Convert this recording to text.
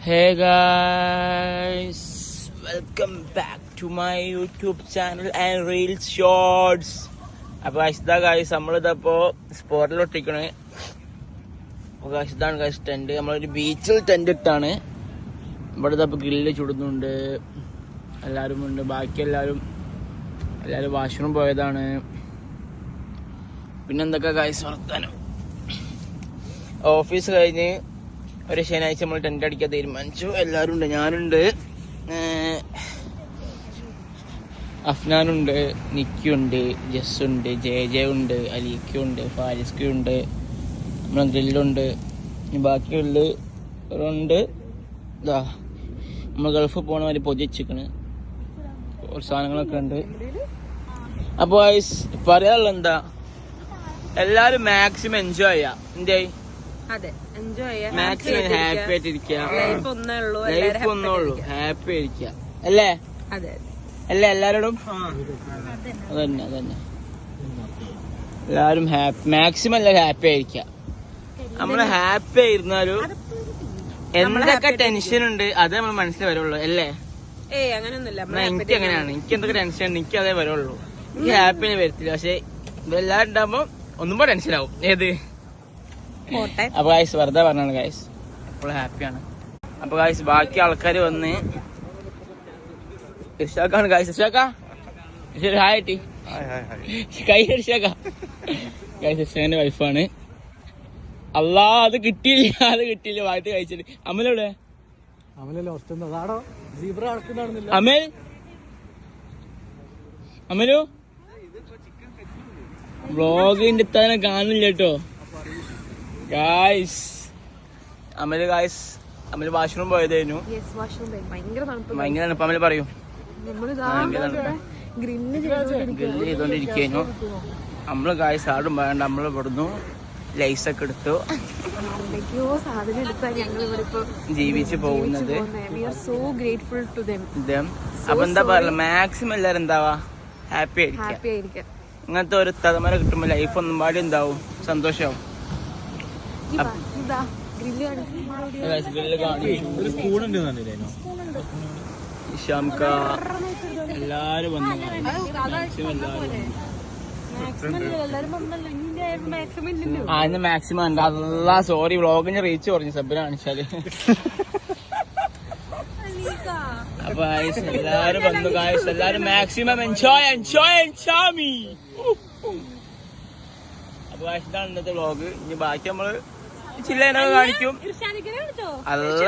Hey guys, welcome back to my YouTube channel and Reels Shorts. അപ്പോൾ ഇതാ guys നമ്മളിതപ്പോൾ സ്പോട്ടിലൊട്ടിക്കണേ. അപ്പോൾ ഇതാണ് ഗൈസ് ടെന്റ്. നമ്മളൊരു ബീച്ചിൽ ടെന്റ് ഇട്ടാണ്. ഇവിടെ ഇതപ്പോൾ ഗ്രില്ല് ചുടുന്നുണ്ട്, എല്ലാവരും ഉണ്ട്. ബാക്കി എല്ലാവരും വാഷ്റൂം പോയതാണ്. പിന്നെന്തൊക്കെ ഗൈസ് വർത്താനം. ഓഫീസ് കഴിഞ്ഞ് ഒരു ശനിയാഴ്ച നമ്മൾ ടെന്റ് അടിക്കാൻ തീരുമാനിച്ചു. എല്ലാവരും ഉണ്ട്, ഞാനുണ്ട്, അഫ്നാനുണ്ട്, നിക്കുണ്ട്, ജസ്സുണ്ട്, ജെ ഉണ്ട്, അലീക്കുണ്ട്, ഫാരിസ്ക്കുണ്ട്, നമ്മളെ ഗ്രില്ലുണ്ട്. ബാക്കിയുണ്ട് ഇതാ നമ്മൾ ഗൾഫ് പോണ മാതിരി പൊതിച്ചിക്കണ് കുറച്ച് സാധനങ്ങളൊക്കെ ഉണ്ട്. അപ്പോൾ പറയാനുള്ള എന്താ, എല്ലാരും മാക്സിമം എൻജോയ് ചെയ്യാം. എന്തായി മാക്സിമം ഹാപ്പി ആയിട്ടിരിക്കുക. ലൈഫ് ഒന്നേ ഉള്ളൂ, ഹാപ്പി ആയിരിക്കുക അല്ലേ? അല്ലേ എല്ലാരോടും അതന്നെ എല്ലാരും മാക്സിമം എല്ലാരും ഹാപ്പി ആയിരിക്കുക. നമ്മള് ഹാപ്പി ആയിരുന്നാലും എന്തൊക്കെ ടെൻഷൻ ഉണ്ട് അത് നമ്മൾ മനസ്സിൽ വരുള്ളൂ അല്ലേ? എനിക്ക് അങ്ങനെയാണ്. എനിക്ക് എന്തൊക്കെ ടെൻഷൻ ഉണ്ട് എനിക്ക് അതേ വരുള്ളൂ. എനിക്ക് ഹാപ്പിനെ വരത്തില്ല. പക്ഷെ ഇതെല്ലാരും ഉണ്ടാകുമ്പോ ഒന്നുമ്പോ ടെൻഷൻ ആവും. ഏത് അപ്പൊ ഗൈസ് വെറുതെ പറഞ്ഞാണ് ഗൈസ്, എപ്പോഴും ഹാപ്പിയാണ്. അപ്പൊ ഗൈസ് ബാക്കി ആൾക്കാർ വന്ന് ഇർഷാക്കാണ് ഗൈസ്. ഹായ് കൈ ഇർഷാക്ക ഗൈസ്, ഇർഷാന്റെ വൈഫാണ്. അല്ലാ അത് കിട്ടിയില്ല വായിട്ട് കഴിച്ചിട്ട്. അമലെവിടെ? അമലു വ്ളോഗിന്റെ തന്നെ കാണില്ല കേട്ടോ ഗായ്സ്. അമല് വാഷ്റൂം പോയതായിരുന്നു. ഭയങ്കര തണുപ്പ്. അമല് പറയൂ. ഗ്രില്ല് ചെയ്തോണ്ടിരിക്കുന്നു നമ്മള്. ഗായ്സ് ആടും വേണ്ട, നമ്മള് ഇവിടുന്നു ലൈസൊക്കെ എടുത്തു ജീവിച്ച് പോകുന്നത്. അപ്പൊ എന്താ പറയാ, മാക്സിമം എല്ലാരും എന്താവാ ഹാപ്പി ആയിരിക്കാം. ഇങ്ങനത്തെ ഒരു തലമുറ കിട്ടുമ്പോ ലൈഫ് ഒന്നും പാടി എന്താവും, സന്തോഷാവും. എല്ലാരും വന്നു. മാക്സിമം ഉണ്ട്. അല്ലാ സോറി, വ്ളോഗിന് റീച്ച് കുറഞ്ഞു സബ്ബിനെ കാണിച്ചാല്. അപ്പൊ എല്ലാരും വന്നു ഗായ്സ്. എല്ലാരും മാക്സിമം എൻജോയ് മീ. അപ്പൊ ഇതാണ് ഇന്നത്തെ വ്ളോഗ്. ഇനി ബാക്കി നമ്മള് ചില്ലനൊക്കെ കാണിക്കും. അല്ല